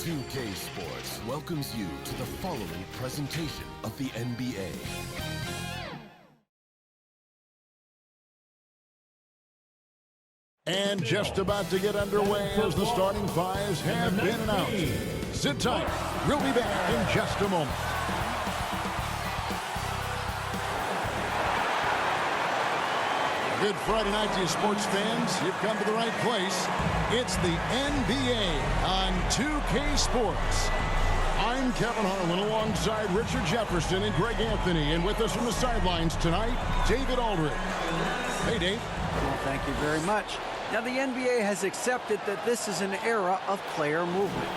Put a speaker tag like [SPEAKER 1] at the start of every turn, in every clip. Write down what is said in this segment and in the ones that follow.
[SPEAKER 1] 2K Sports welcomes you to the following presentation of the NBA.
[SPEAKER 2] And just about to get underway as the starting fives have been announced. Sit tight. We'll be back in just a moment. Good Friday night to you sports fans. You've come to the right place. It's the NBA on 2K Sports. I'm Kevin Harlan alongside Richard Jefferson and Greg Anthony. And with us from the sidelines tonight, David Aldridge. Hey, Dave.
[SPEAKER 3] Well, thank you very much. Now, the NBA has accepted that this is an era of player movement.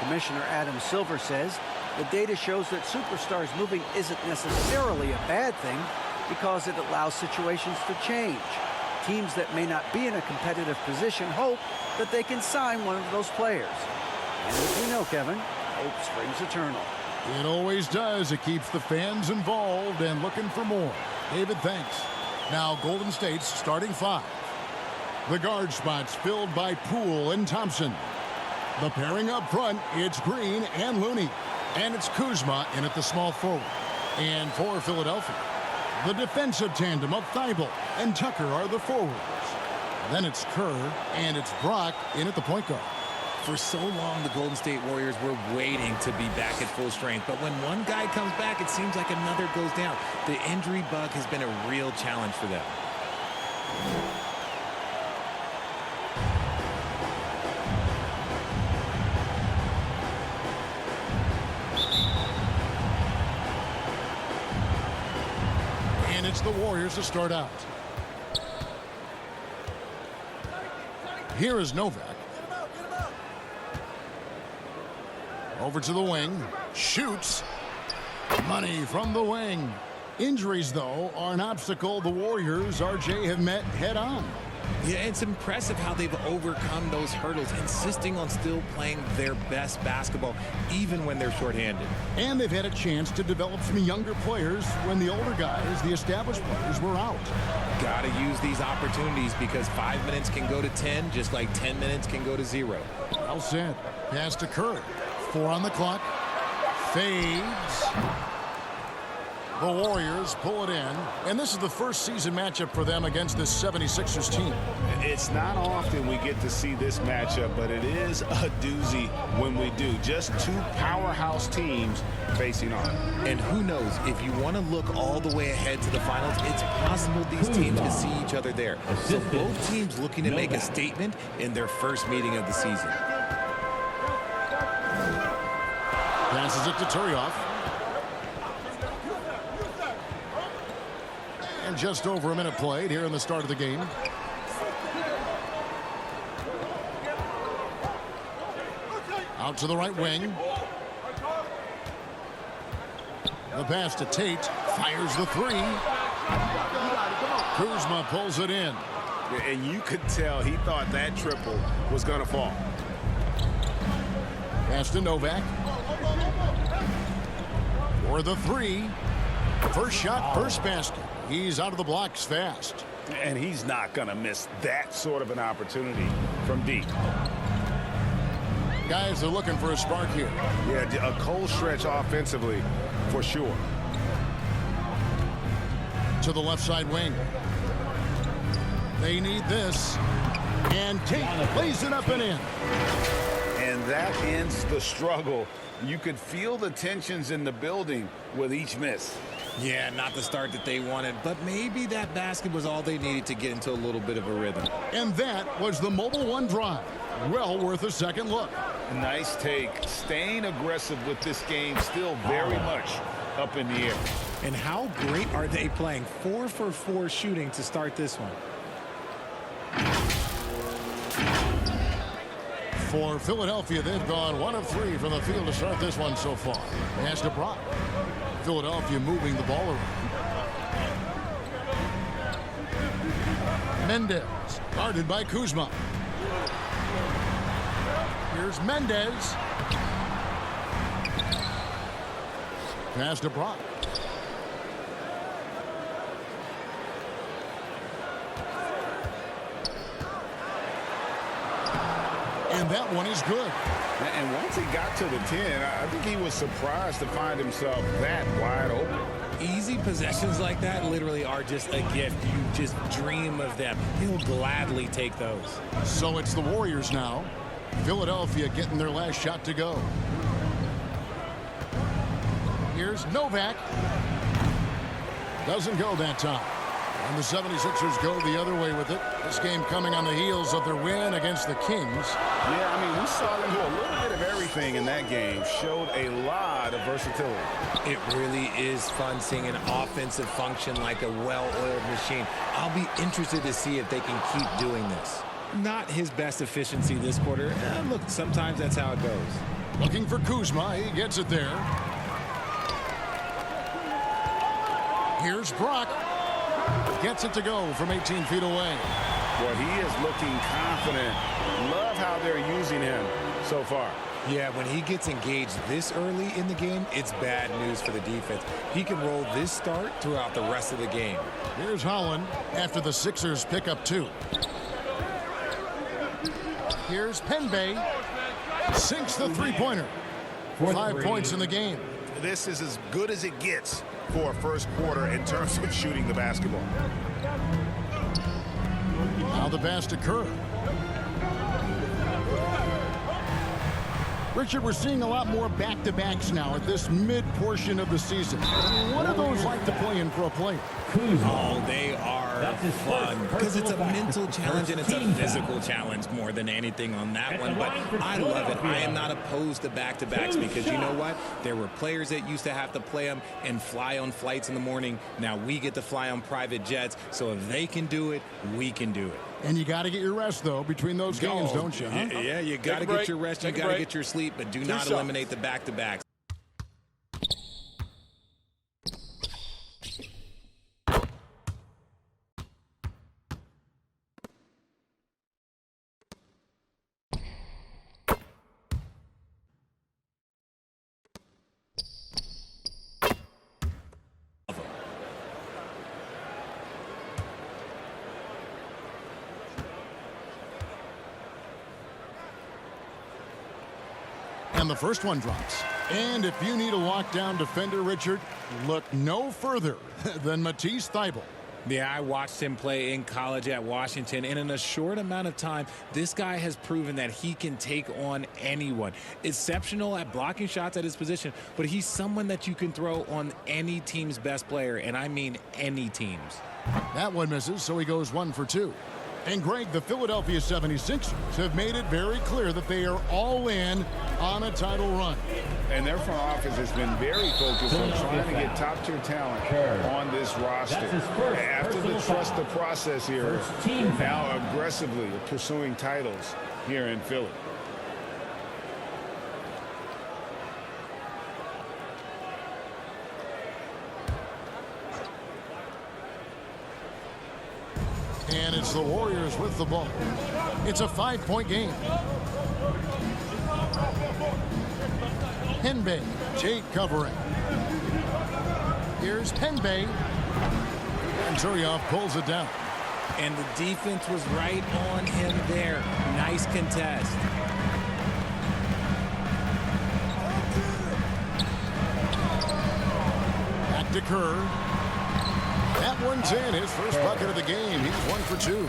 [SPEAKER 3] Commissioner Adam Silver says the data shows that superstars moving isn't necessarily a bad thing because it allows situations to change. Teams that may not be in a competitive position hope that they can sign one of those players. And as we know, Kevin, hope springs eternal.
[SPEAKER 2] It always does. It keeps the fans involved and looking for more. David, thanks. Now, Golden State's starting five. The guard spots filled by Poole and Thompson. The pairing up front, it's Green and Looney. And it's Kuzma in at the small forward. And for Philadelphia, the defensive tandem of Thibault and Tucker are the forwards. Then it's Kerr and it's Brock in at the point guard.
[SPEAKER 4] For so long, the Golden State Warriors were waiting to be back at full strength. But when one guy comes back, it seems like another goes down. The injury bug has been a real challenge for them.
[SPEAKER 2] And it's the Warriors to start out. Here is Novak. Over to the wing. Shoots. Money from the wing. Injuries, though, are an obstacle the Warriors, RJ, have met head-on.
[SPEAKER 4] Yeah, it's impressive how they've overcome those hurdles, insisting on still playing their best basketball, even when they're shorthanded.
[SPEAKER 2] And they've had a chance to develop some younger players when the older guys, the established players, were out.
[SPEAKER 4] Gotta use these opportunities because 5 minutes can go to 10, just like 10 minutes can go to 0.
[SPEAKER 2] Well said. Pass to Kerr. 4 on the clock. Fades. The Warriors pull it in, and this is the first season matchup for them against this 76ers team.
[SPEAKER 5] It's not often we get to see this matchup, but it is a doozy when we do. Just two powerhouse teams facing off.
[SPEAKER 4] And who knows, if you want to look all the way ahead to the finals, it's possible these teams can see each other there. So both teams looking to make a statement in their first meeting of the season.
[SPEAKER 2] Passes it to Turioff. And just over a minute played here in the start of the game. Out to the right wing. The pass to Tate. Fires the three. Kuzma pulls it in.
[SPEAKER 5] And you could tell he thought that triple was going to fall.
[SPEAKER 2] Pass to Novak. For the three. First shot, first basket. He's out of the blocks fast.
[SPEAKER 5] And he's not going to miss that sort of an opportunity from deep.
[SPEAKER 2] Guys are looking for a spark here.
[SPEAKER 5] Yeah, a cold stretch offensively for sure.
[SPEAKER 2] To the left side wing. They need this. And Tate lays it up and in.
[SPEAKER 5] And that ends the struggle. You could feel the tensions in the building with each miss.
[SPEAKER 4] Yeah, not the start that they wanted, but maybe that basket was all they needed to get into a little bit of a rhythm.
[SPEAKER 2] And that was the Mobile One drive. Well worth a second look.
[SPEAKER 5] Nice take. Staying aggressive with this game, still very much up in the air.
[SPEAKER 4] And how great are they playing? 4 for 4 shooting to start this one.
[SPEAKER 2] For Philadelphia, they've gone 1 of 3 from the field to start this one so far. Pass to Brock. Philadelphia moving the ball around. Mendez, guarded by Kuzma. Here's Mendez. Pass to Brock. And that one is good.
[SPEAKER 5] And once he got to the 10, I think he was surprised to find himself that wide open.
[SPEAKER 4] Easy possessions like that literally are just a gift. You just dream of them. He'll gladly take those.
[SPEAKER 2] So it's the Warriors now. Philadelphia getting their last shot to go. Here's Novak. Doesn't go that time. And the 76ers go the other way with it. This game coming on the heels of their win against the Kings.
[SPEAKER 5] Yeah, I mean, we saw them do a little bit of everything in that game. Showed a lot of versatility.
[SPEAKER 4] It really is fun seeing an offensive function like a well-oiled machine. I'll be interested to see if they can keep doing this. Not his best efficiency this quarter. Look, sometimes that's how it goes.
[SPEAKER 2] Looking for Kuzma. He gets it there. Here's Brock. Gets it to go from 18 feet away.
[SPEAKER 5] Well, he is looking confident. Love how they're using him so far.
[SPEAKER 4] Yeah, when he gets engaged this early in the game, it's bad news for the defense. He can roll this start throughout the rest of the game.
[SPEAKER 2] Here's Holland after the Sixers pick up 2. Here's Penbay. Sinks the three-pointer. 5 points in the game.
[SPEAKER 5] This is as good as it gets for a first quarter in terms of shooting the basketball.
[SPEAKER 2] Now the pass to Kerr. Richard, we're seeing a lot more back-to-backs now at this mid-portion of the season. What are those like to play in for a player?
[SPEAKER 4] Oh, they are fun because it's a mental challenge and it's a physical challenge more than anything on that one. But I love it. I am not opposed to back-to-backs because you know what? There were players that used to have to play them and fly on flights in the morning. Now we get to fly on private jets. So if they can do it, we can do it.
[SPEAKER 2] And you got to get your rest, though, between those games, don't you? Huh?
[SPEAKER 4] Yeah, you got to get your rest. You got to get your sleep, but do not eliminate the back-to-backs.
[SPEAKER 2] And the first one drops. And if you need a lockdown defender, Richard, look no further than Matisse Thybulle.
[SPEAKER 4] Yeah, I watched him play in college at Washington, and in a short amount of time, this guy has proven that he can take on anyone. Exceptional at blocking shots at his position, but he's someone that you can throw on any team's best player, and I mean any team's.
[SPEAKER 2] That one misses, so he goes 1 for 2. And Greg, the Philadelphia 76ers have made it very clear that they are all in on a title run.
[SPEAKER 5] And their front office has been very focused on trying to get top-tier talent on this roster. After the trust the process here, now aggressively pursuing titles here in Philly.
[SPEAKER 2] And it's the Warriors with the ball. It's a 5-point game. Penbay, Tate covering. Here's Penbay. And Turioff pulls it down.
[SPEAKER 4] And the defense was right on him there. Nice contest.
[SPEAKER 2] Back to Kerr. That one's in. His first bucket of the game. He's 1 for 2.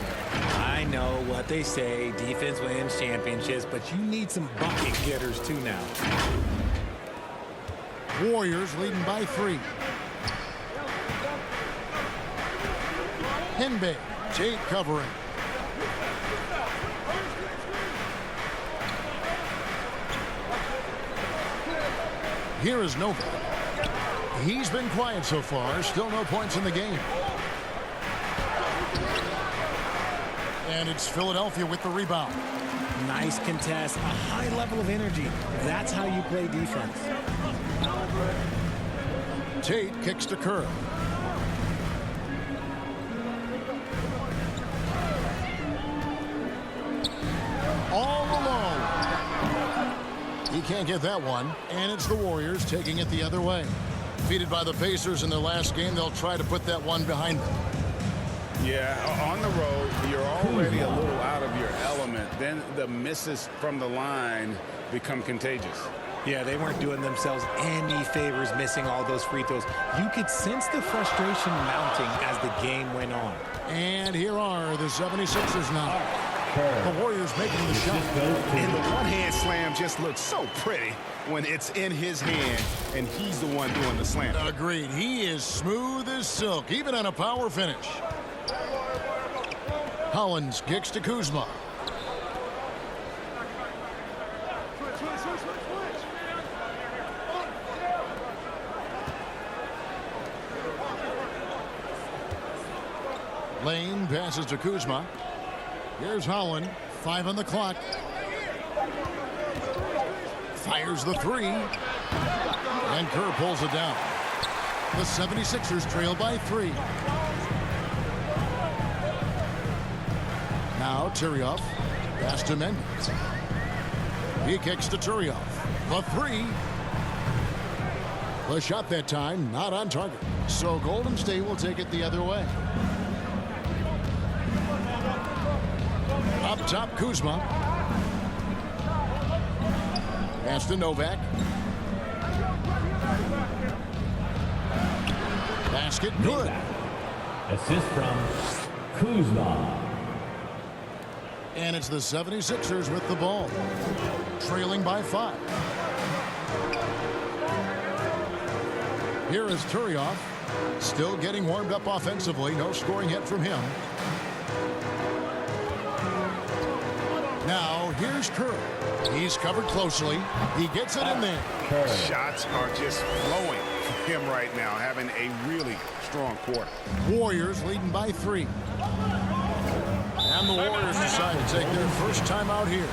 [SPEAKER 4] I know what they say. Defense wins championships, but you need some bucket getters too now.
[SPEAKER 2] Warriors leading by 3. Penbay, Tate covering. Here is Novak. He's been quiet so far. Still no points in the game. And it's Philadelphia with the rebound.
[SPEAKER 4] Nice contest. A high level of energy. That's how you play defense.
[SPEAKER 2] Tate kicks to Kerr. All alone. He can't get that one. And it's the Warriors taking it the other way. Defeated by the Pacers in their last game, they'll try to put that one behind them.
[SPEAKER 5] Yeah, on the road, you're already a little out of your element. Then the misses from the line become contagious.
[SPEAKER 4] Yeah, they weren't doing themselves any favors missing all those free throws. You could sense the frustration mounting as the game went on.
[SPEAKER 2] And here are the 76ers now. The Warriors making the shot.
[SPEAKER 5] And the one-hand slam just looks so pretty when it's in his hand and he's the one doing the slam.
[SPEAKER 2] Agreed. He is smooth as silk, even on a power finish. Hollins kicks to Kuzma. Lane passes to Kuzma. Here's Holland. 5 on the clock. Fires the three. And Kerr pulls it down. The 76ers trail by 3. Now Turioff. Pass to Mendes. He kicks to Turioff. The 3. The shot that time not on target. So Golden State will take it the other way. Up top, Kuzma. Pass to Novak. Basket good.
[SPEAKER 6] Assist from Kuzma.
[SPEAKER 2] And it's the 76ers with the ball. Trailing by 5. Here is Turioff. Still getting warmed up offensively. No scoring hit from him. Now, here's Kerr. He's covered closely. He gets it in there.
[SPEAKER 5] Shots are just flowing for him right now, having a really strong quarter.
[SPEAKER 2] Warriors leading by 3. And the Warriors decide to take their first time out here.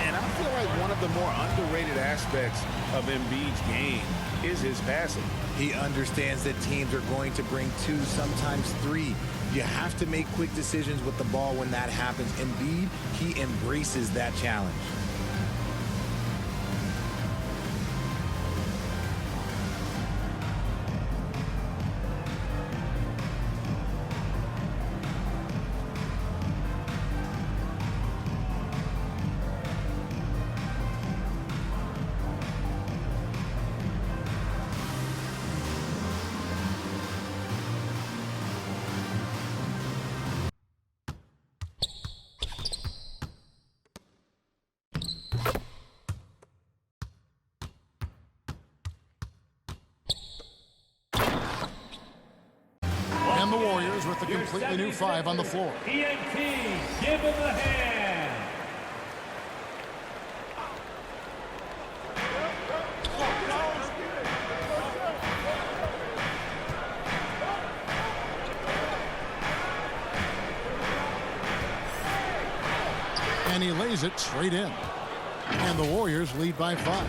[SPEAKER 5] And I feel like one of the more underrated aspects of Embiid's game is his passing.
[SPEAKER 4] He understands that teams are going to bring 2, sometimes 3. You have to make quick decisions with the ball when that happens. Embiid, he embraces that challenge.
[SPEAKER 2] And the Warriors with a completely new 5 on the floor.
[SPEAKER 6] ENT, give him a hand.
[SPEAKER 2] And he lays it straight in. And the Warriors lead by 5.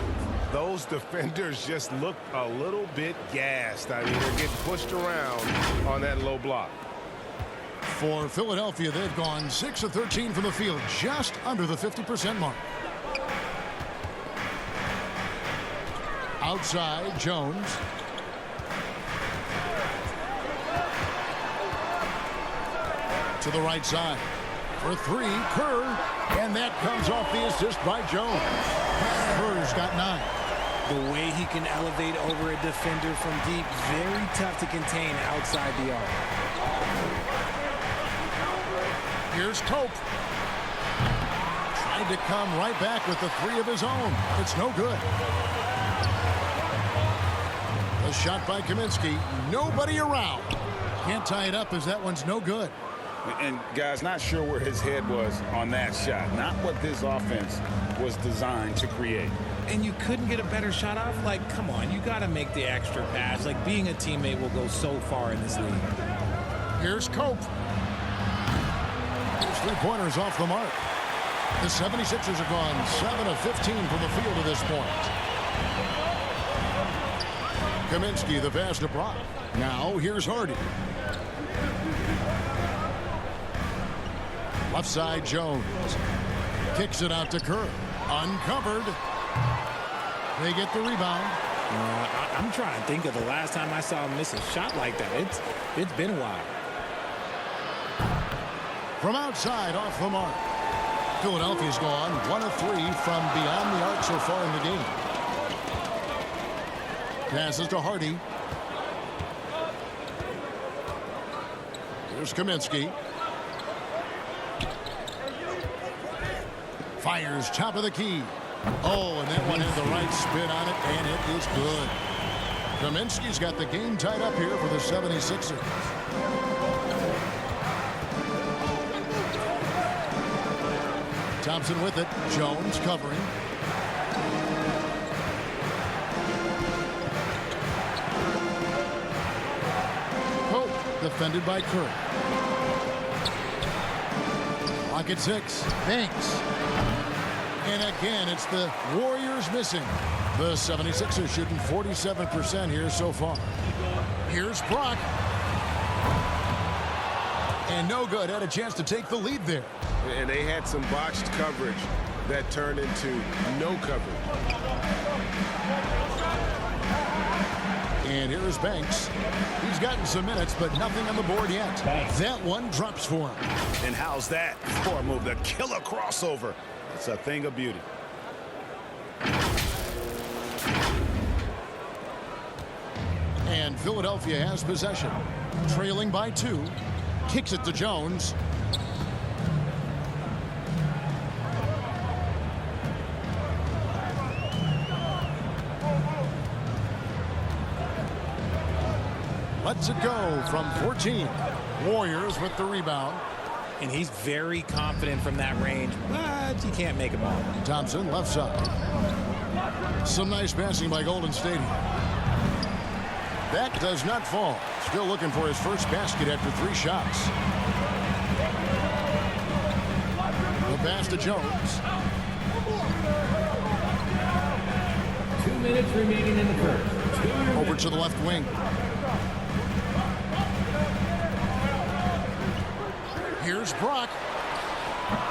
[SPEAKER 5] Those defenders just look a little bit gassed. I mean, they're getting pushed around on that low block.
[SPEAKER 2] For Philadelphia, they've gone 6 of 13 from the field, just under the 50% mark. Outside, Jones. To the right side. For 3, Kerr. And that comes off the assist by Jones. Kerr's got 9.
[SPEAKER 4] The way he can elevate over a defender from deep, very tough to contain outside the arc.
[SPEAKER 2] Here's Cope. Trying to come right back with the 3 of his own. It's no good. A shot by Kaminsky. Nobody around. Can't tie it up as that one's no good.
[SPEAKER 5] And, guys, not sure where his head was on that shot. Not what this offense was designed to create.
[SPEAKER 4] And you couldn't get a better shot off? Like, come on, you got to make the extra pass. Like, being a teammate will go so far in this league.
[SPEAKER 2] Here's Cope. His 3-pointers off the mark. The 76ers have gone 7 of 15 from the field at this point. Kaminsky, the pass to Brock. Now, here's Hardy. Left side, Jones. Kicks it out to Kerr. Uncovered. They get the rebound.
[SPEAKER 4] I'm trying to think of the last time I saw him miss a shot like that. It's been a while.
[SPEAKER 2] From outside, off the mark. Philadelphia's gone 1 of 3 from beyond the arc so far in the game. Passes to Hardy. Here's Kaminsky. Fires top of the key. Oh, and that one had the right spin on it, and it is good. Kaminsky's got the game tied up here for the 76ers. Thompson with it. Jones covering. Pope defended by Kirk. Clock at 6. Banks. And again, it's the Warriors missing. The 76ers shooting 47% here so far. Here's Brock. And no good. Had a chance to take the lead there.
[SPEAKER 5] And they had some botched coverage that turned into no coverage.
[SPEAKER 2] And here is Banks. He's gotten some minutes, but nothing on the board yet. That one drops for him.
[SPEAKER 5] And how's that for a move? The killer crossover. It's a thing of beauty.
[SPEAKER 2] And Philadelphia has possession. Trailing by 2. Kicks it to Jones. Lets it go from 14. Warriors with the rebound.
[SPEAKER 4] And he's very confident from that range, but you can't make him all.
[SPEAKER 2] Thompson left side. Some nice passing by Golden State. That does not fall. Still looking for his first basket after 3 shots. The pass to Jones.
[SPEAKER 6] 2 minutes remaining in the first.
[SPEAKER 2] Over to the left wing. Here's Brock.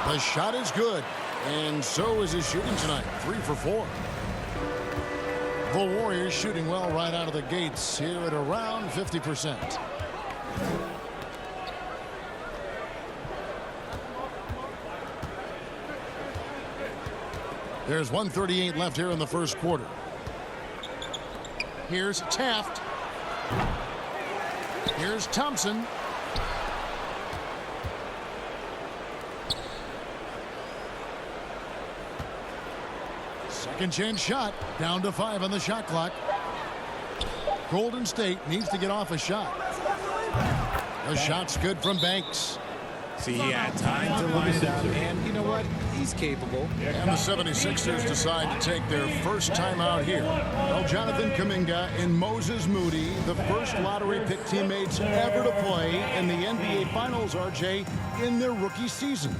[SPEAKER 2] The shot is good. And so is his shooting tonight. 3 for 4. The Warriors shooting well right out of the gates here at around 50%. There's 1:38 left here in the first quarter. Here's Taft. Here's Thompson. Second chance shot. Down to 5 on the shot clock. Golden State needs to get off a shot. The shot's good from Banks.
[SPEAKER 4] See, he had time to line it up, and you know what? He's capable.
[SPEAKER 2] And the 76ers decide to take their first time out here. Well, Jonathan Kuminga and Moses Moody, the first lottery pick teammates ever to play in the NBA Finals, RJ, in their rookie seasons.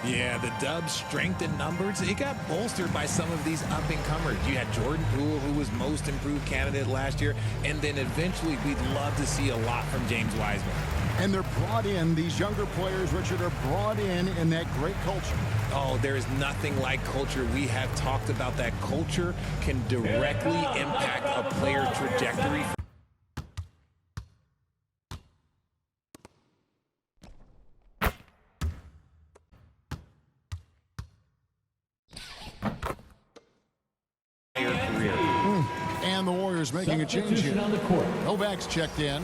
[SPEAKER 4] Yeah, the Dubs' strength in numbers, it got bolstered by some of these up-and-comers. You had Jordan Poole, who was most improved candidate last year, and then eventually we'd love to see a lot from James Wiseman.
[SPEAKER 2] And they're brought in, these younger players, Richard, are brought in that great culture.
[SPEAKER 4] Oh, there is nothing like culture. We have talked about that culture can directly impact a player's trajectory.
[SPEAKER 2] And the Warriors making a change here. Novak's checked in.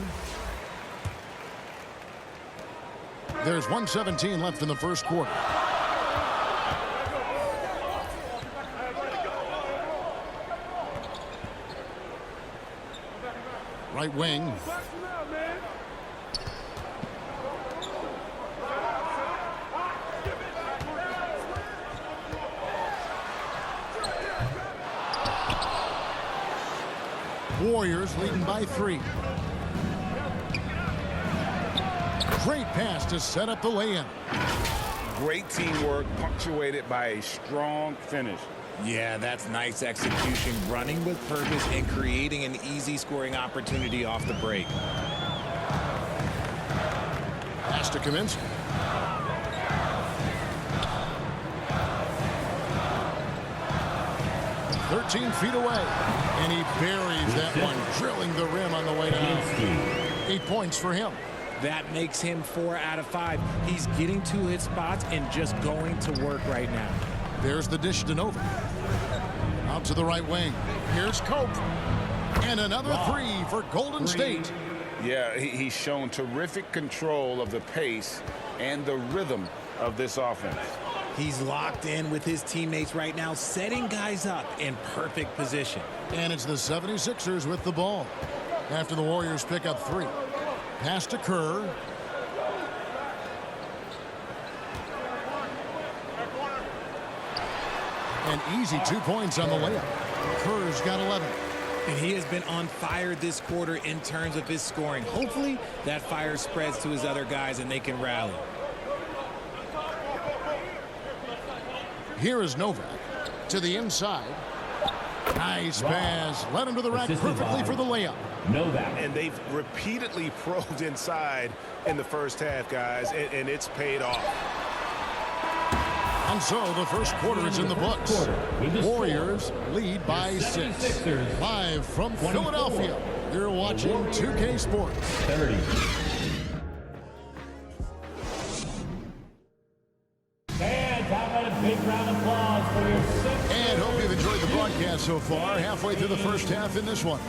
[SPEAKER 2] There's 1:17 left in the first quarter. Right wing. Warriors leading by 3. Great pass to set up the lay-in.
[SPEAKER 5] Great teamwork punctuated by a strong finish.
[SPEAKER 4] Yeah, that's nice execution, running with purpose and creating an easy scoring opportunity off the break.
[SPEAKER 2] Pass to Kaminsky. "13 feet away, and he buries that one, drilling the rim on the way down. 8 points for him.
[SPEAKER 4] That makes him 4 out of 5. He's getting to his spots and just going to work right now.
[SPEAKER 2] There's the dish to Nova. Out to the right wing. Here's Cope. And another three for Golden State.
[SPEAKER 5] Yeah, he's shown terrific control of the pace and the rhythm of this offense.
[SPEAKER 4] He's locked in with his teammates right now, setting guys up in perfect position.
[SPEAKER 2] And it's the 76ers with the ball. After the Warriors pick up 3. Pass to Kerr. An easy 2 points on the layup. Kerr's got 11.
[SPEAKER 4] And he has been on fire this quarter in terms of his scoring. Hopefully that fire spreads to his other guys and they can rally.
[SPEAKER 2] Here is Novak to the inside. Nice pass. Led him to the rack perfectly for the layup.
[SPEAKER 6] Novak.
[SPEAKER 5] And they've repeatedly probed inside in the first half, guys, and it's paid off.
[SPEAKER 2] And so the first quarter is in the books. Warriors lead by 6. Live from Philadelphia, you're watching 2K Sports.
[SPEAKER 6] 30. And how about a big round of applause for your 6th.
[SPEAKER 2] And hope you've enjoyed the broadcast so far. Halfway through the first half in this one.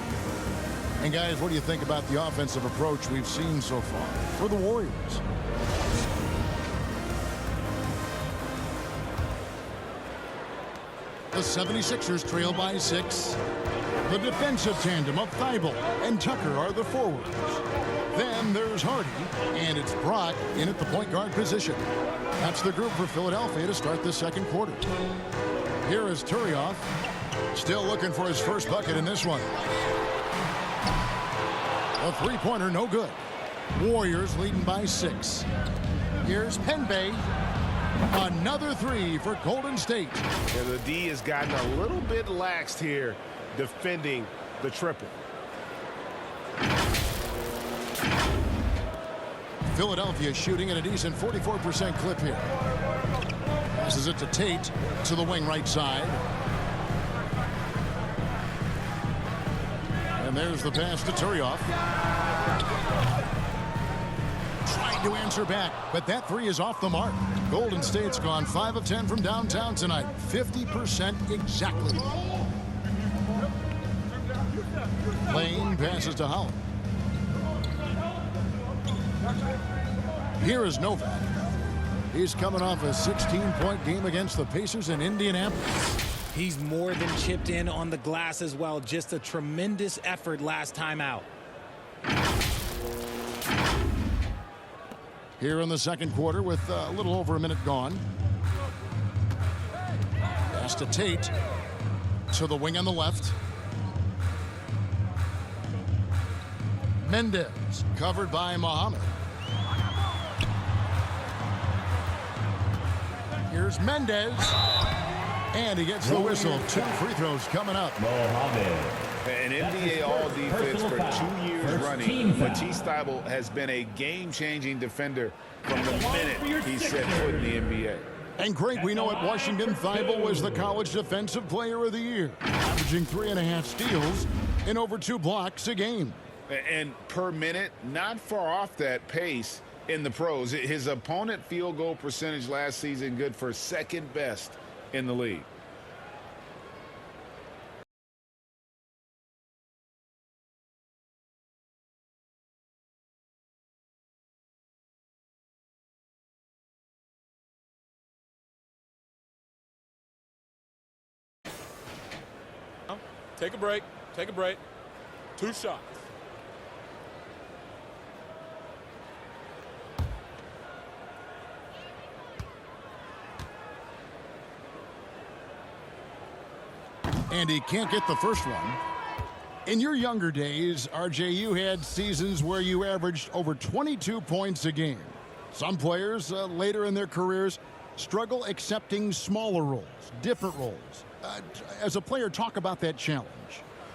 [SPEAKER 2] And guys, what do you think about the offensive approach we've seen so far for the Warriors? The 76ers trail by 6. The defensive tandem of Thibault and Tucker are the forwards. Then there's Hardy, and it's Brock in at the point guard position. That's the group for Philadelphia to start the second quarter. Here is Turioff, still looking for his first bucket in this one. A three-pointer, no good. Warriors leading by 6. Here's Penbay. Another 3 for Golden State.
[SPEAKER 5] Yeah, the D has gotten a little bit laxed here defending the triple.
[SPEAKER 2] Philadelphia shooting at a decent 44% clip here. Passes it to Tate to the wing right side. And there's the pass to Turioff. Trying to answer back, but that 3 is off the mark. Golden State's gone 5 of 10 from downtown tonight. 50% exactly. Lane passes to Howell. Here is Novak. He's coming off a 16-point game against the Pacers in Indianapolis.
[SPEAKER 4] He's more than chipped in on the glass as well. Just a tremendous effort last time out.
[SPEAKER 2] Here in the second quarter with a little over a minute gone. Pass to Tate. To the wing on the left. Mendez covered by Muhammad. Here's Mendez. And he gets the whistle. 2 free throws coming up.
[SPEAKER 6] Mohamed.
[SPEAKER 5] An NBA All-Defense for 2 years running. Matisse Thybulle has been a game-changing defender from the minute he set foot in the NBA.
[SPEAKER 2] And Greg, we know at Washington, Thybulle was the College Defensive Player of the Year, averaging 3.5 steals and over 2 blocks a game.
[SPEAKER 5] And per minute, not far off that pace in the pros. His opponent field goal percentage last season good for second best in the league.
[SPEAKER 7] Take a break. Take a break. 2 shots.
[SPEAKER 2] And he can't get the first one. In your younger days, RJ, you had seasons where you averaged over 22 points a game. Some players later in their careers struggle accepting smaller roles, different roles. As a player, talk about that challenge.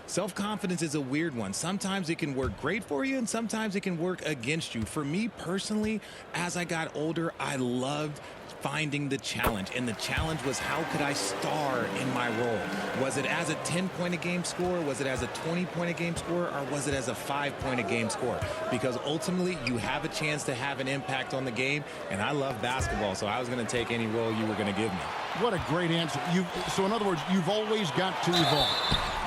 [SPEAKER 4] Self-confidence is a weird one. Sometimes it can work great for you, and sometimes it can work against you. For me personally, as I got older, I loved finding the challenge, and the challenge was, how could I star in my role? Was it as a 10-point-a-game scorer? Was it as a 20-point-a-game scorer? Or was it as a 5-point-a-game scorer? Because ultimately, you have a chance to have an impact on the game, and I love basketball, so I was going to take any role you were going to give me.
[SPEAKER 2] What a great answer. So in other words, you've always got to evolve.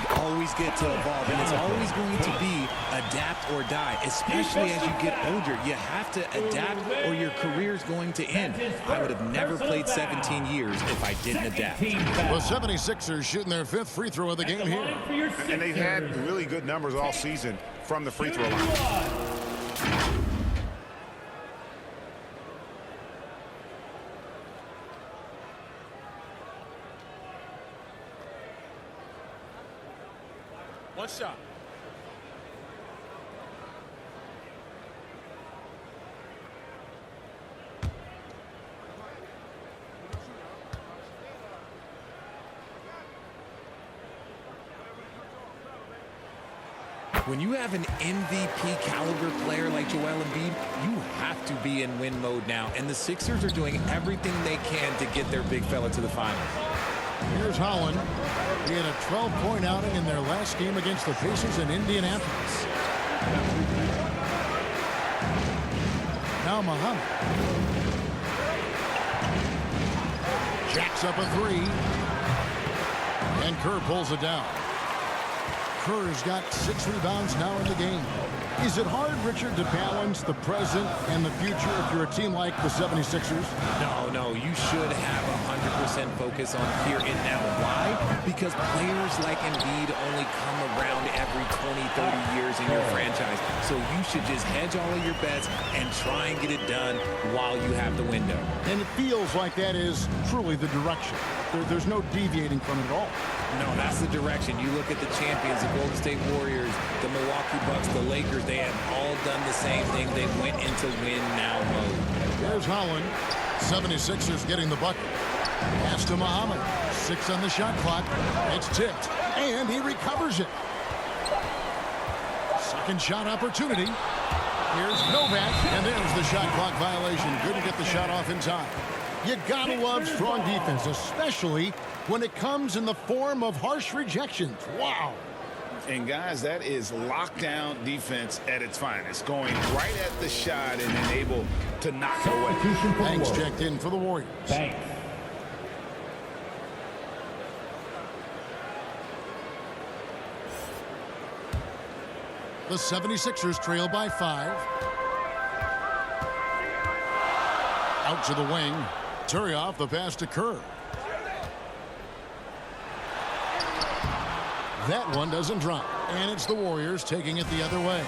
[SPEAKER 4] You always get to evolve, and it's always going to be adapt or die, especially as you get older. You have to adapt or your career's going to end. I would have never played 17 years if I didn't adapt.
[SPEAKER 2] The 76ers shooting their 5th free throw of the game here.
[SPEAKER 5] And they've had really good numbers all season from the free throw line.
[SPEAKER 7] One shot.
[SPEAKER 4] When you have an MVP caliber player like Joel Embiid, you have to be in win mode now, and the Sixers are doing everything they can to get their big fella to the finals.
[SPEAKER 2] Here's Holland. He had a 12-point outing in their last game against the Pacers in Indianapolis. Now Muhammad. Jacks up a three. And Kerr pulls it down. Kerr's got 6 rebounds now in the game. Is it hard, Richard, to balance the present and the future if you're a team like the 76ers?
[SPEAKER 4] No, you should have 100% focus on here and now. Why? Because players like Embiid only come around every 20, 30 years in your franchise. So you should just hedge all of your bets and try and get it done while you have the window.
[SPEAKER 2] And it feels like that is truly the direction. There's no deviating from it at all.
[SPEAKER 4] No, that's the direction. You look at the champions, the Golden State Warriors, the Milwaukee Bucks, the Lakers, they have all done the same thing. They went into win-now mode.
[SPEAKER 2] Here's Holland. 76ers getting the bucket. Pass to Muhammad. 6 on the shot clock. It's tipped, and he recovers it. Second shot opportunity. Here's Novak, and there's the shot clock violation. Couldn't get the shot off in time. You gotta love strong defense, especially when it comes in the form of harsh rejections. Wow.
[SPEAKER 5] And guys, that is lockdown defense at its finest, going right at the shot and then able to knock it away.
[SPEAKER 2] Banks checked in for the Warriors.
[SPEAKER 6] Banks.
[SPEAKER 2] The 76ers trail by 5. Out to the wing. Turioff, the pass to Kerr. That one doesn't drop, and it's the Warriors taking it the other way.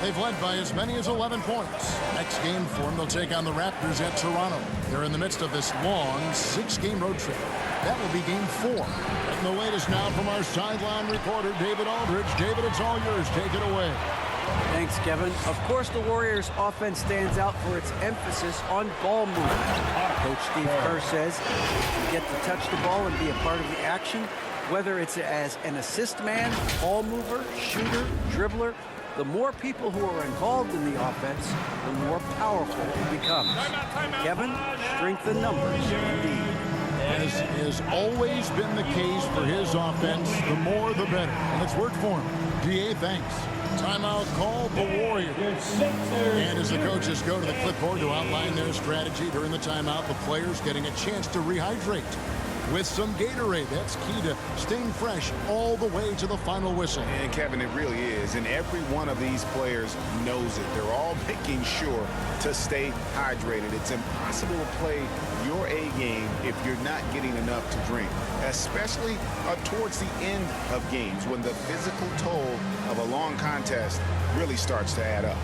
[SPEAKER 2] They've led by as many as 11 points. Next game for them, they'll take on the Raptors at Toronto. They're in the midst of this long 6-game road trip. That will be game 4. And the latest now from our sideline reporter, David Aldridge. David, it's all yours. Take it away.
[SPEAKER 3] Thanks, Kevin. Of course, the Warriors' offense stands out for its emphasis on ball movement. Coach Steve Kerr says you get to touch the ball and be a part of the action, whether it's as an assist man, ball mover, shooter, dribbler. The more people who are involved in the offense, the more powerful it becomes. Kevin, strength in numbers, indeed.
[SPEAKER 2] As has always been the case for his offense, the more the better. And it's worked for him. DA, thanks. Timeout called the Warriors. And as the coaches go to the clipboard to outline their strategy during the timeout, the players getting a chance to rehydrate with some Gatorade. That's key to staying fresh all the way to the final whistle.
[SPEAKER 5] And Kevin, it really is. And every one of these players knows it. They're all making sure to stay hydrated. It's impossible to play your A game if you're not getting enough to drink, especially towards the end of games when the physical toll of a long contest really starts to add up.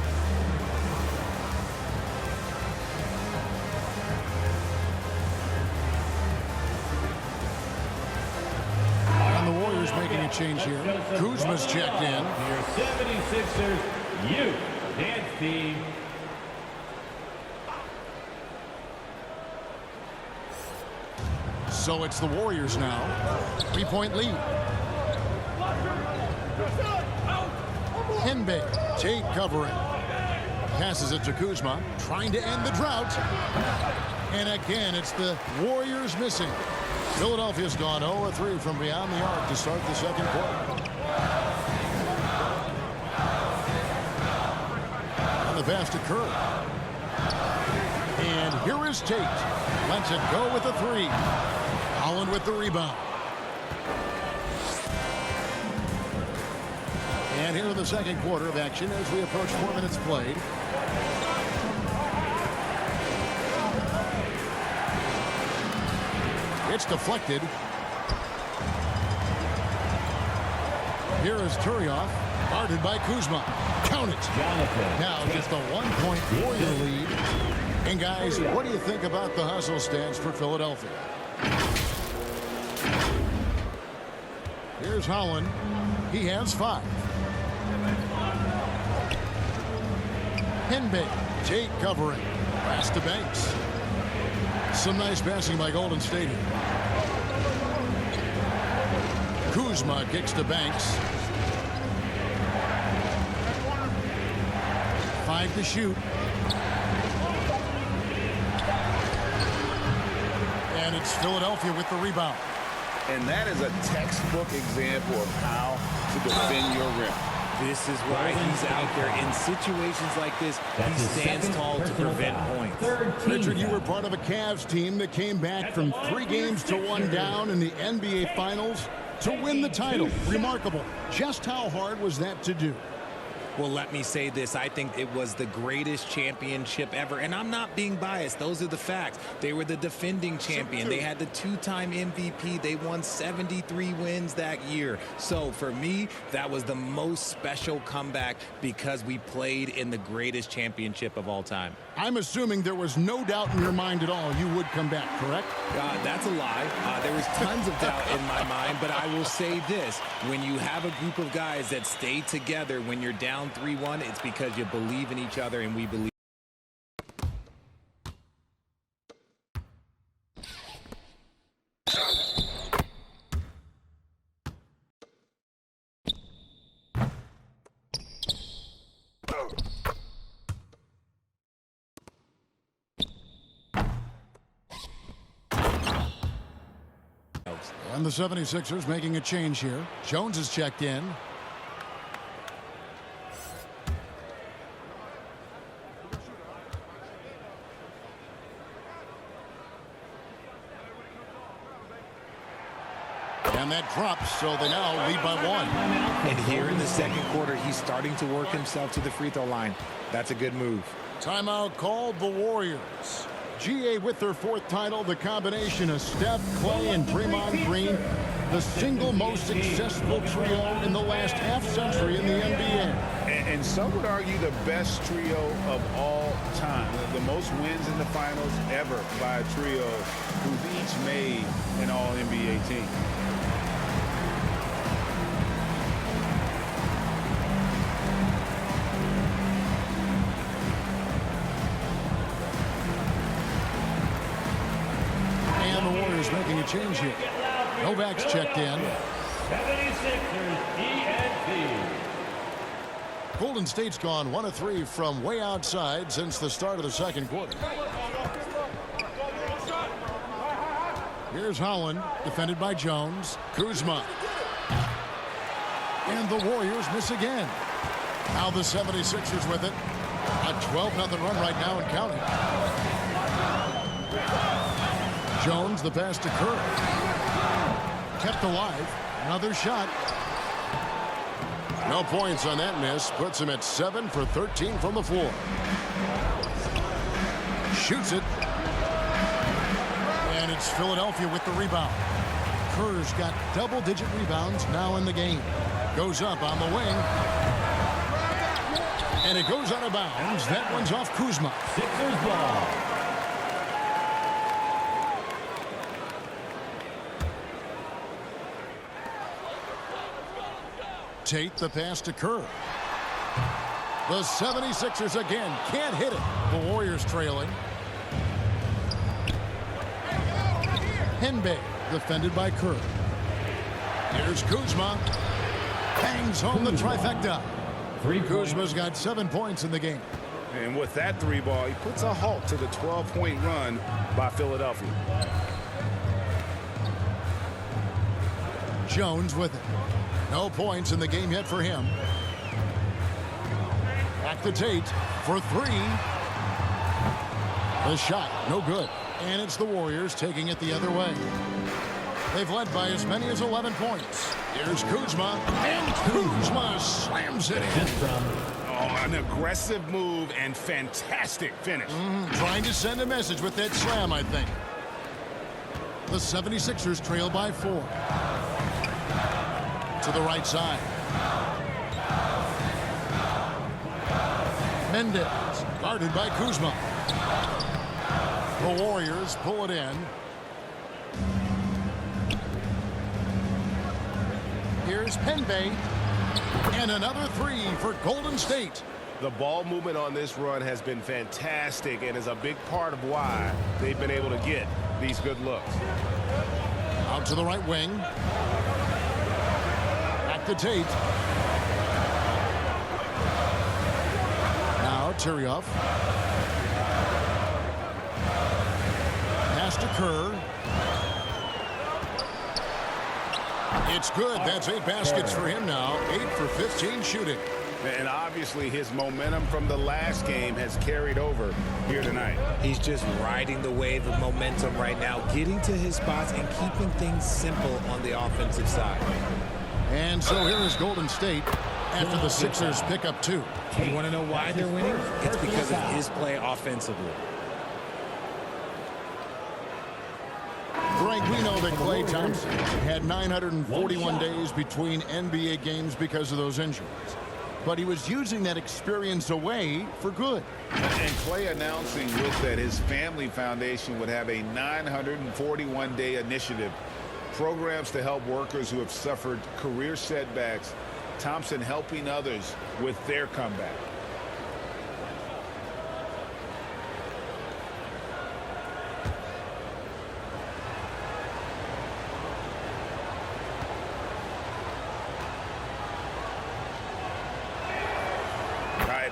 [SPEAKER 2] Making a change here. Kuzma's checked in.
[SPEAKER 6] Your 76ers youth dance team.
[SPEAKER 2] So it's the Warriors now. 3-point lead. Henbe, Tate covering. Passes it to Kuzma, trying to end the drought. And again, it's the Warriors missing. Philadelphia's gone 0-3 from beyond the arc to start the second quarter. And the pass to Kerr. And here is Tate. Lets it go with the three. Holland with the rebound. And here in the second quarter of action as we approach 4 minutes played. It's deflected. Here is Turioff, guarded by Kuzma. Count it. Now just a 1-point Warrior lead. And guys, what do you think about the hustle stance for Philadelphia? Here's Holland. He has 5. Henbe, Tate covering. Pass to Banks. Some nice passing by Golden State here. Kuzma kicks to Banks. 5 to shoot. And it's Philadelphia with the rebound.
[SPEAKER 5] And that is a textbook example of how to defend your rim.
[SPEAKER 4] This is why he's out there in situations like this. He stands tall to prevent points.
[SPEAKER 2] Richard, you were part of a Cavs team that came back from 3 games to 1 down in the NBA Finals to win the title. Remarkable. Just how hard was that to do?
[SPEAKER 4] Well, let me say this. I think it was the greatest championship ever. And I'm not being biased. Those are the facts. They were the defending champion. They had the 2-time MVP. They won 73 wins that year. So for me, that was the most special comeback because we played in the greatest championship of all time.
[SPEAKER 2] I'm assuming there was no doubt in your mind at all you would come back, correct?
[SPEAKER 4] That's a lie. There was tons of doubt in my mind, but I will say this. When you have a group of guys that stay together when you're down 3-1, it's because you believe in each other, and we believe.
[SPEAKER 2] And the 76ers making a change here. Jones is checked in. And that drops, so they now lead by 1.
[SPEAKER 4] And here in the second quarter, he's starting to work himself to the free throw line. That's a good move.
[SPEAKER 2] Timeout called the Warriors. GA with their 4th title, the combination of Steph, Clay, and Draymond Green, the single most successful trio in the last half-century in the NBA.
[SPEAKER 5] And some would argue the best trio of all time. The most wins in the finals ever by a trio who've each made an All-NBA team.
[SPEAKER 2] Making a change here. Novak's checked in.
[SPEAKER 6] 76ers ENT.
[SPEAKER 2] Golden State's gone 1 of 3 from way outside since the start of the second quarter. Here's Holland, defended by Jones. Kuzma. And the Warriors miss again. Now the 76ers with it. A 12-0 run right now and counting. Jones, the pass to Kerr. Kept alive. Another shot. No points on that miss. Puts him at 7 for 13 from the floor. Shoots it. And it's Philadelphia with the rebound. Kerr's got double-digit rebounds now in the game. Goes up on the wing. And it goes out of bounds. That one's off Kuzma.
[SPEAKER 6] Sixers ball.
[SPEAKER 2] Tate, the pass to Kerr. The 76ers again can't hit it. The Warriors trailing. Henbe, defended by Kerr. Here's Kuzma. Bangs home the trifecta. Kuzma's got 7 points in the game.
[SPEAKER 5] And with that 3-ball, he puts a halt to the 12-point run by Philadelphia.
[SPEAKER 2] Jones with it. No points in the game yet for him. Back to Tate for 3. The shot, no good. And it's the Warriors taking it the other way. They've led by as many as 11 points. Here's Kuzma, and Kuzma slams it in.
[SPEAKER 5] Oh, an aggressive move and fantastic finish.
[SPEAKER 2] Trying to send a message with that slam, I think. The 76ers trail by 4. To the right side. Mendez, guarded by Kuzma. The Warriors pull it in. Here's Penbay. And another 3 for Golden State.
[SPEAKER 8] The ball movement on this run has been fantastic and is a big part of why they've been able to get these good looks.
[SPEAKER 2] Out to the right wing. Back to Tate. Now Tyrioff. Pass to Kerr. It's good. That's 8 baskets for him now. 8 for 15 shooting.
[SPEAKER 5] And obviously his momentum from the last game has carried over here tonight.
[SPEAKER 4] He's just riding the wave of momentum right now, getting to his spots and keeping things simple on the offensive side.
[SPEAKER 2] And so here is Golden State after the Sixers pick up 2.
[SPEAKER 4] You want to know why they're winning? It's because of his play offensively.
[SPEAKER 2] Greg, we know that Klay Thompson had 941 days between NBA games because of those injuries. But he was using that experience away for good.
[SPEAKER 5] And Klay announcing with that his family foundation would have a 941-day initiative. Programs to help workers who have suffered career setbacks. Thompson helping others with their comeback.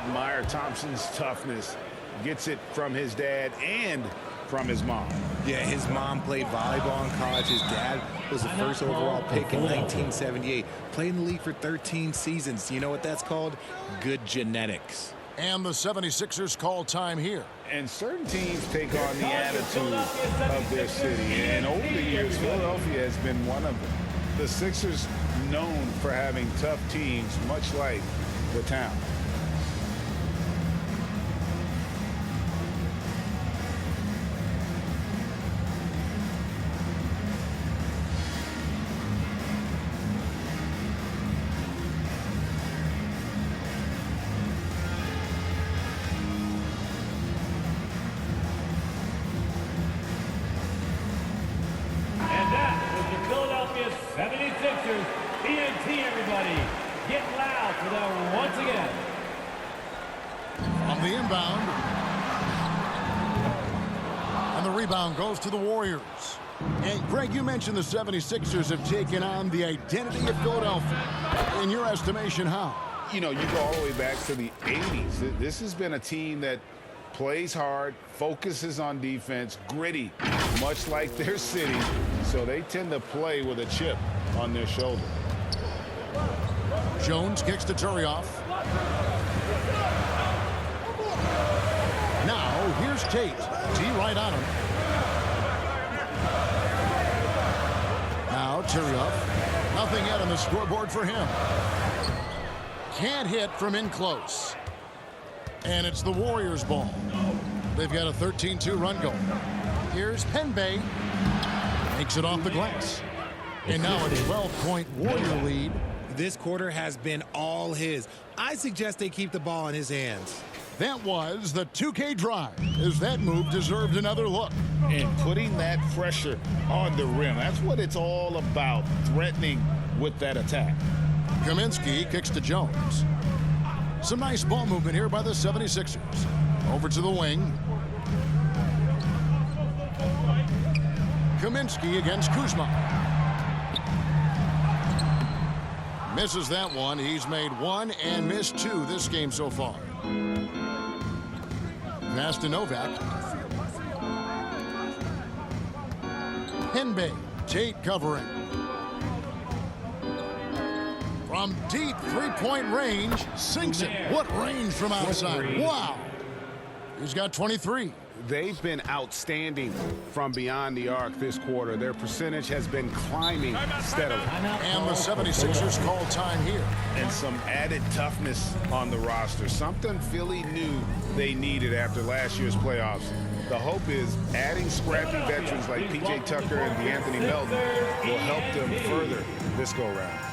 [SPEAKER 5] Admire Thompson's toughness. Gets it from his dad and from his mom.
[SPEAKER 4] Yeah, his mom played volleyball in college. His dad was the first overall pick in 1978. Played in the league for 13 seasons. You know what that's called? Good genetics.
[SPEAKER 2] And the 76ers call time here.
[SPEAKER 5] And certain teams take on the attitude of their city. And over the years, Philadelphia has been one of them. The Sixers known for having tough teams, much like the town.
[SPEAKER 6] And that was the Philadelphia 76ers. TNT, everybody. Get loud for them once again.
[SPEAKER 2] On the inbound. And the rebound goes to the Warriors. And Greg, you mentioned the 76ers have taken on the identity of Philadelphia. In your estimation, how?
[SPEAKER 5] You know, you go all the way back to the 80s. This has been a team that plays hard, focuses on defense, gritty, much like their city. So they tend to play with a chip on their shoulder.
[SPEAKER 2] Jones kicks to Tyrioff. Now, here's Tate. T right on him. Now, Tyrioff. Nothing yet on the scoreboard for him. Can't hit from in close. And it's the Warriors' ball. They've got a 13-2 run going. Here's Penbay. Makes it off the glass. And now a 12-point Warrior lead.
[SPEAKER 4] This quarter has been all his. I suggest they keep the ball in his hands.
[SPEAKER 2] That was the 2K drive, as that move deserved another look.
[SPEAKER 5] And putting that pressure on the rim, that's what it's all about, threatening with that attack.
[SPEAKER 2] Kaminsky kicks to Jones. Some nice ball movement here by the 76ers. Over to the wing. Kaminsky against Kuzma. Misses that one. He's made 1 and missed 2 this game so far. pass to Novak. Henbey. Tate covering. From deep three-point range, sinks it. What range from outside. Wow. He's got 23.
[SPEAKER 5] They've been outstanding from beyond the arc this quarter. Their percentage has been climbing steadily.
[SPEAKER 2] And the 76ers call time here.
[SPEAKER 5] And some added toughness on the roster. Something Philly knew they needed after last year's playoffs. The hope is adding scrappy veterans like P.J. Tucker and DeAnthony Melton will help them further this go-round.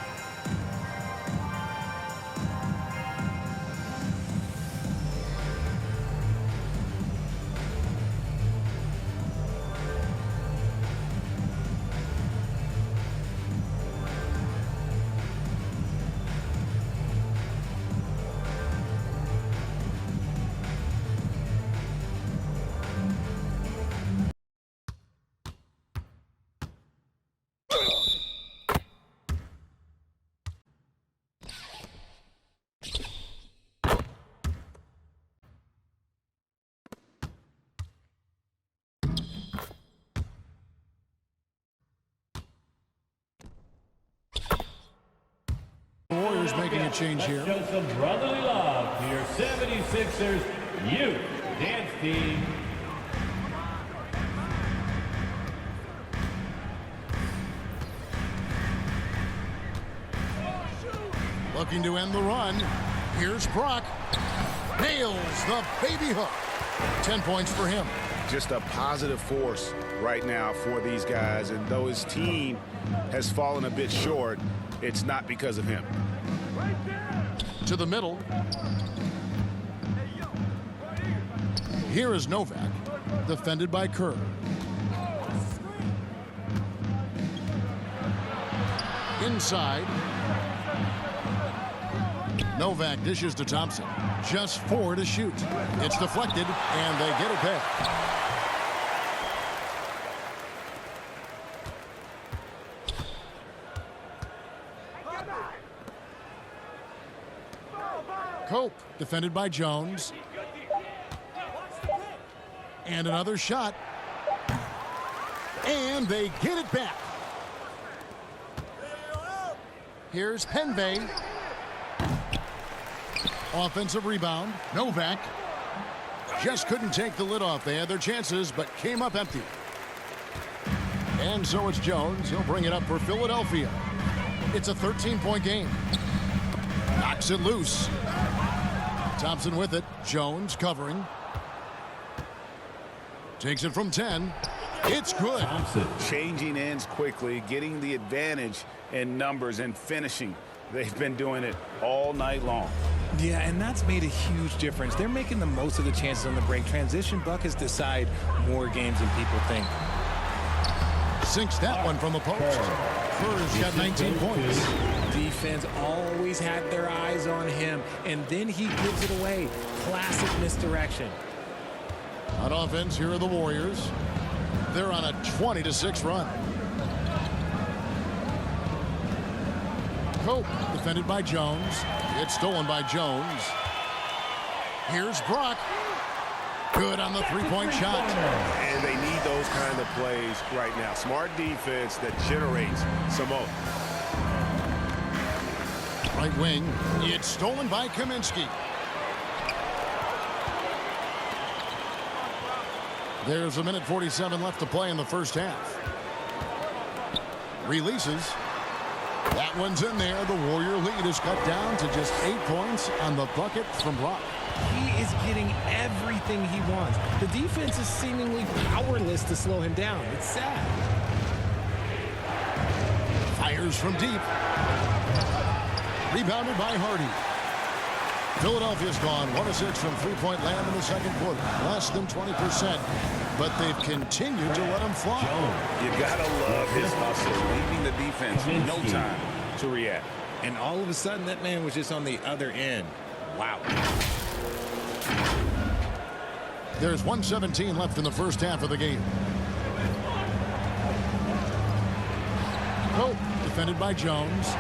[SPEAKER 2] Warriors making a change here.
[SPEAKER 6] Show some brotherly love to your 76ers youth dance team.
[SPEAKER 2] Looking to end the run. Here's Brock. Nails the baby hook. 10 points for him.
[SPEAKER 5] Just a positive force right now for these guys. And though his team has fallen a bit short, it's not because of him.
[SPEAKER 2] To the middle. Here is Novak, defended by Kerr. Inside. Novak dishes to Thompson. Just 4 to shoot. It's deflected, and they get it back. Cope, defended by Jones. And another shot. And they get it back. Here's Henbey. Offensive rebound. Novak just couldn't take the lid off. They had their chances, but came up empty. And so it's Jones. He'll bring it up for Philadelphia. It's a 13-point game. Knocks it loose. Thompson with it. Jones covering. Takes it from 10. It's good.
[SPEAKER 6] Thompson.
[SPEAKER 5] Changing ends quickly, getting the advantage in numbers and finishing. They've been doing it all night long.
[SPEAKER 4] Yeah, and that's made a huge difference. They're making the most of the chances on the break. Transition buckets decide more games than people think.
[SPEAKER 2] Sinks that one from the post. Kerr's got 19 points.
[SPEAKER 4] Defense always had their eyes on him, and then he gives it away. Classic misdirection.
[SPEAKER 2] On offense, here are the Warriors. They're on a 20-6 run. Cope, defended by Jones. It's stolen by Jones. Here's Brock. Good on the three-point shot.
[SPEAKER 8] And they need those kind of plays right now. Smart defense that generates some more.
[SPEAKER 2] Right wing. It's stolen by Kaminsky. There's 1:47 left to play in the first half. Releases. That one's in there. The Warrior lead is cut down to just 8 points on the bucket from Brock.
[SPEAKER 4] He is getting everything he wants. The defense is seemingly powerless to slow him down. It's sad.
[SPEAKER 2] Fires from deep. Rebounded by Hardy. Philadelphia's gone 1 of 6 from three-point land in the second quarter. Less than 20%, but they've continued to let him fly.
[SPEAKER 5] You gotta love his hustle, leaving the defense no time to react.
[SPEAKER 4] And all of a sudden, that man was just on the other end. Wow.
[SPEAKER 2] There's 1:17 left in the first half of the game. Cope, defended by Jones.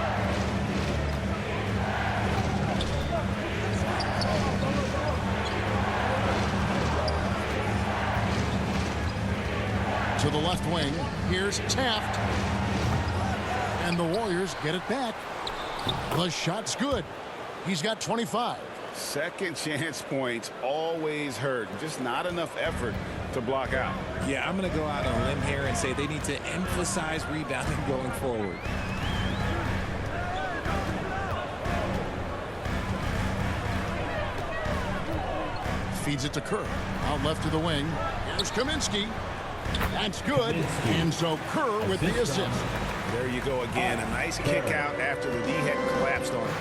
[SPEAKER 2] to the left wing. Here's Taft. And the Warriors get it back. The shot's good. He's got 25.
[SPEAKER 5] Second chance points always hurt. Just not enough effort to block out.
[SPEAKER 4] Yeah, I'm going to go out on a limb here and say they need to emphasize rebounding going forward.
[SPEAKER 2] Feeds it to Kerr. Out left to the wing. Here's Kaminsky. That's good. And so Kerr with the assist.
[SPEAKER 5] There you go again. A nice kick out after the D had collapsed on him.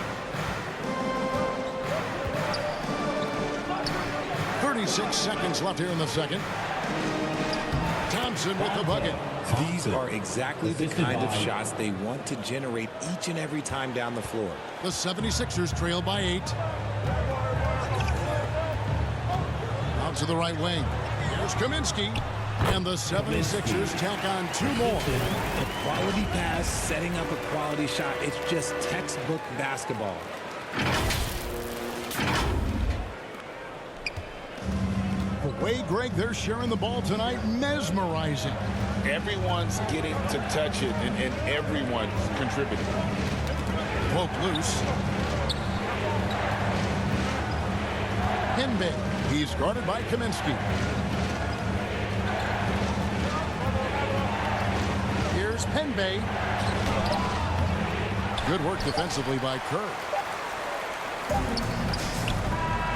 [SPEAKER 2] 36 seconds left here in the second. Thompson with the bucket.
[SPEAKER 4] These are exactly the kind of shots they want to generate each and every time down the floor.
[SPEAKER 2] The 76ers trail by 8. Out to the right wing. Here's Kaminsky. And the 76ers tack on 2 more.
[SPEAKER 4] A quality pass, setting up a quality shot. It's just textbook basketball.
[SPEAKER 2] The way, Greg, they're sharing the ball tonight, mesmerizing.
[SPEAKER 5] Everyone's getting to touch it, and everyone's contributing.
[SPEAKER 2] Poke loose. Henbe. He's guarded by Kaminsky. Here's Henbe. Good work defensively by Kerr.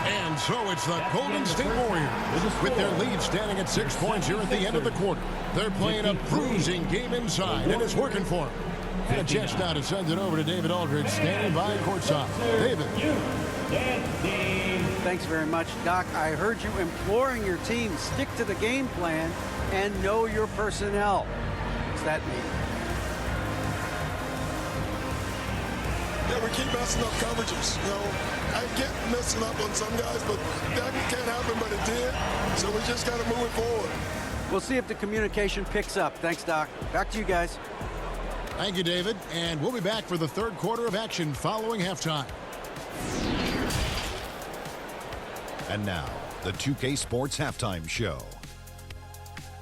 [SPEAKER 2] And so it's the Golden State Warriors with their lead standing at 6 points here at the end of the quarter. They're playing a bruising game inside, and it's working for them. And a chance now to send it over to David Aldridge, standing by courtside. David.
[SPEAKER 3] Thanks very much, Doc. I heard you imploring your team, stick to the game plan and know your personnel. What's that mean?
[SPEAKER 9] Yeah, we keep messing up coverages. You know, I get messing up on some guys, but that can't happen, but it did. So we just got to move it forward.
[SPEAKER 3] We'll see if the communication picks up. Thanks, Doc. Back to you guys.
[SPEAKER 2] Thank you, David. And we'll be back for the third quarter of action following halftime.
[SPEAKER 10] And now, the 2K Sports Halftime Show.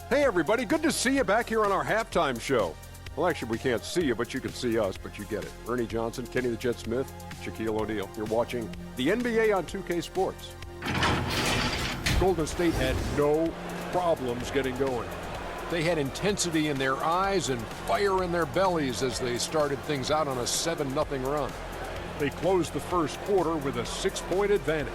[SPEAKER 11] Hey, everybody. Good to see you back here on our halftime show. Well, actually, we can't see you, but you can see us, but you get it. Ernie Johnson, Kenny the Jet Smith, Shaquille O'Neal. You're watching the NBA on 2K Sports. Golden State had no problems getting going. They had intensity in their eyes and fire in their bellies as they started things out on a 7-0 run. They closed the first quarter with a 6-point advantage.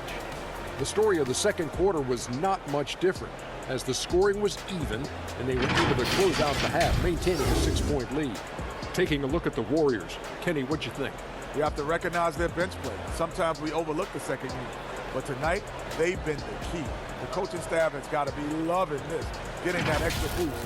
[SPEAKER 11] The story of the second quarter was not much different, as the scoring was even and they were able to close out the half, maintaining a 6-point lead. Taking a look at the Warriors, Kenny, what'd you think?
[SPEAKER 12] We have to recognize their bench play. Sometimes we overlook the second unit, but tonight they've been the key. The coaching staff has got to be loving this, getting that extra boost.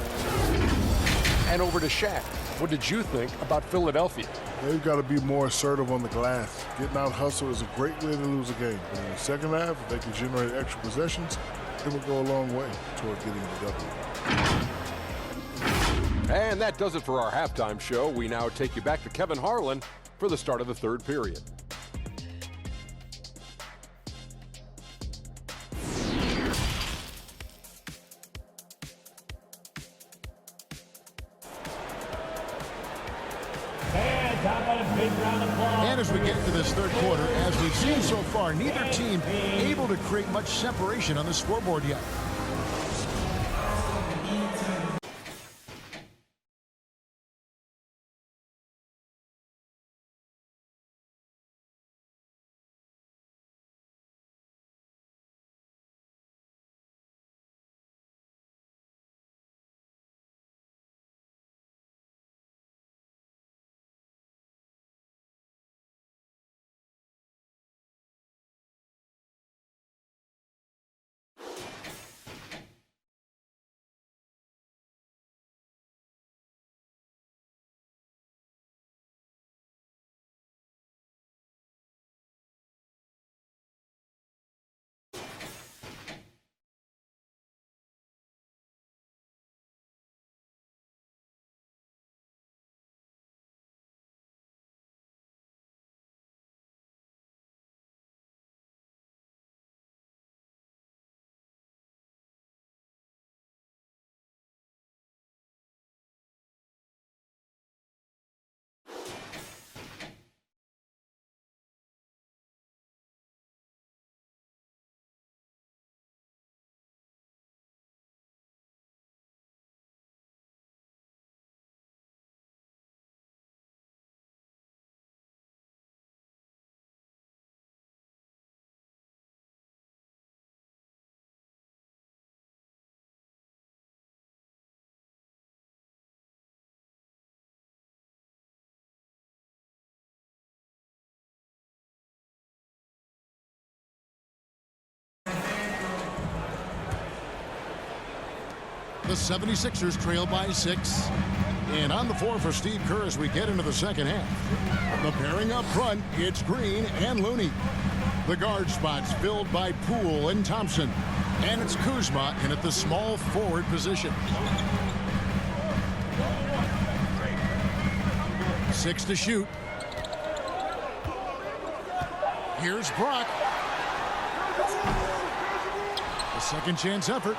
[SPEAKER 11] And over to Shaq. What did you think about Philadelphia?
[SPEAKER 9] They've got to be more assertive on the glass. Getting out hustle is a great way to lose a game. But in the second half, if they can generate extra possessions, it will go a long way toward getting the W.
[SPEAKER 11] And that does it for our halftime show. We now take you back to Kevin Harlan for the start of the third period.
[SPEAKER 2] And as we get into this third quarter, as we've seen so far, neither team able to create much separation on the scoreboard yet. The 76ers trail by 6. And on the floor for Steve Kerr as we get into the second half. The pairing up front, it's Green and Looney. The guard spots filled by Poole and Thompson. And it's Kuzma in at the small forward position. 6 to shoot. Here's Brock. A second chance effort.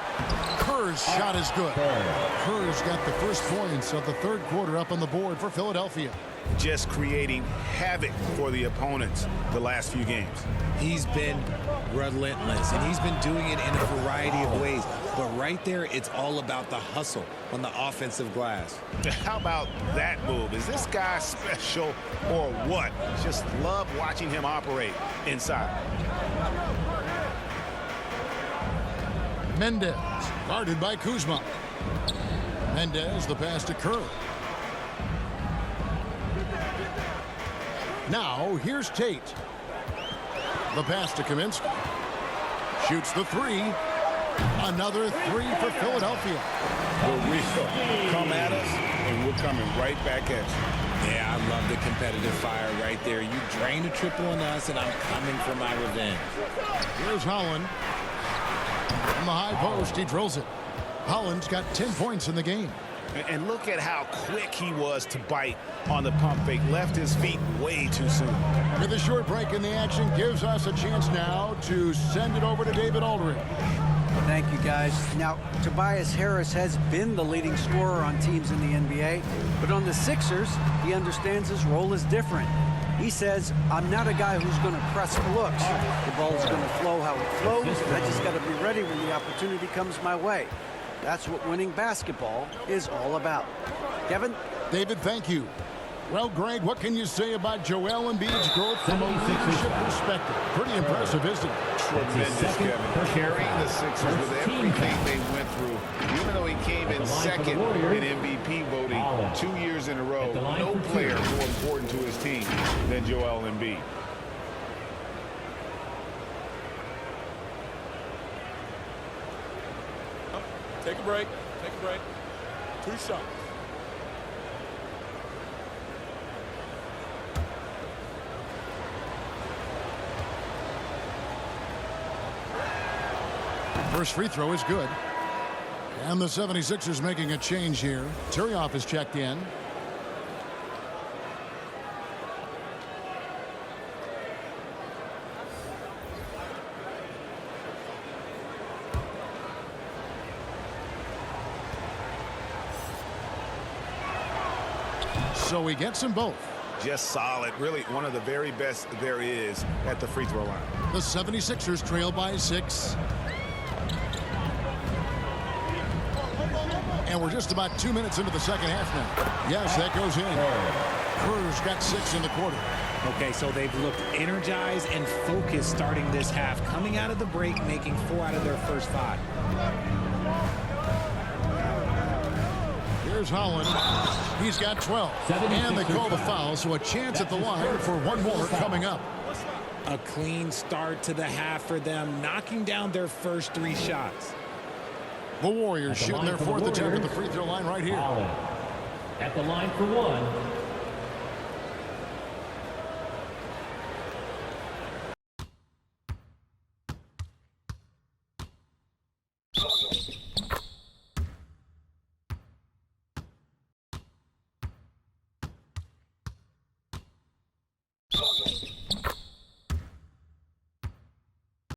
[SPEAKER 2] Kerr's shot is good. Kerr's got the first points of the third quarter up on the board for Philadelphia.
[SPEAKER 5] Just creating havoc for the opponents the last few games.
[SPEAKER 4] He's been relentless, and he's been doing it in a variety of ways. But right there, it's all about the hustle on the offensive glass.
[SPEAKER 5] How about that move? Is this guy special or what? Just love watching him operate inside.
[SPEAKER 2] Mendez, guarded by Kuzma. Mendez, the pass to Kerr. Now, here's Tate. The pass to Kaminsky. Shoots the 3. Another 3 for Philadelphia.
[SPEAKER 5] We're real. Come at us, and we're coming right back at you.
[SPEAKER 4] Yeah, I love the competitive fire right there. You drain a triple on us, and I'm coming for my revenge.
[SPEAKER 2] Here's Holland. From the high post, he drills it. Holland's got 10 points in the game.
[SPEAKER 5] And look at how quick he was to bite on the pump fake. Left his feet way too soon.
[SPEAKER 2] With a short break in the action, gives us a chance now to send it over to David Aldridge.
[SPEAKER 3] Thank you, guys. Now, Tobias Harris has been the leading scorer on teams in the NBA, but on the Sixers, he understands his role is different. He says, I'm not a guy who's going to press for looks. The ball's going to flow how it flows, and I just got to be ready when the opportunity comes my way. That's what winning basketball is all about. Kevin?
[SPEAKER 2] David, thank you. Well, Greg, what can you say about Joel Embiid's growth from a leadership perspective? Pretty impressive, isn't it?
[SPEAKER 5] Tremendous, Kevin. Carrying the Sixers with everything they went through. Even though he came in second in MVP voting 2 years in a row, no player more important to his team than Joel Embiid.
[SPEAKER 7] Take a break. Take a break. 2 shots.
[SPEAKER 2] First free throw is good. And the 76ers making a change here. Tyrioff is checked in. So he gets them both.
[SPEAKER 5] Just solid. Really one of the very best there is at the free throw line.
[SPEAKER 2] The 76ers trail by 6. And we're just about 2 minutes into the second half now. Yes, that goes in. Kerr's got 6 in the quarter.
[SPEAKER 4] Okay, so they've looked energized and focused starting this half. Coming out of the break, making 4 out of their first 5.
[SPEAKER 2] Here's Holland. He's got 12. And they call the foul, so a chance at the line for one more coming up.
[SPEAKER 4] A clean start to the half for them, knocking down their first 3 shots.
[SPEAKER 2] The Warriors shooting their 4th attempt at the free throw line right here.
[SPEAKER 6] At the line for 1,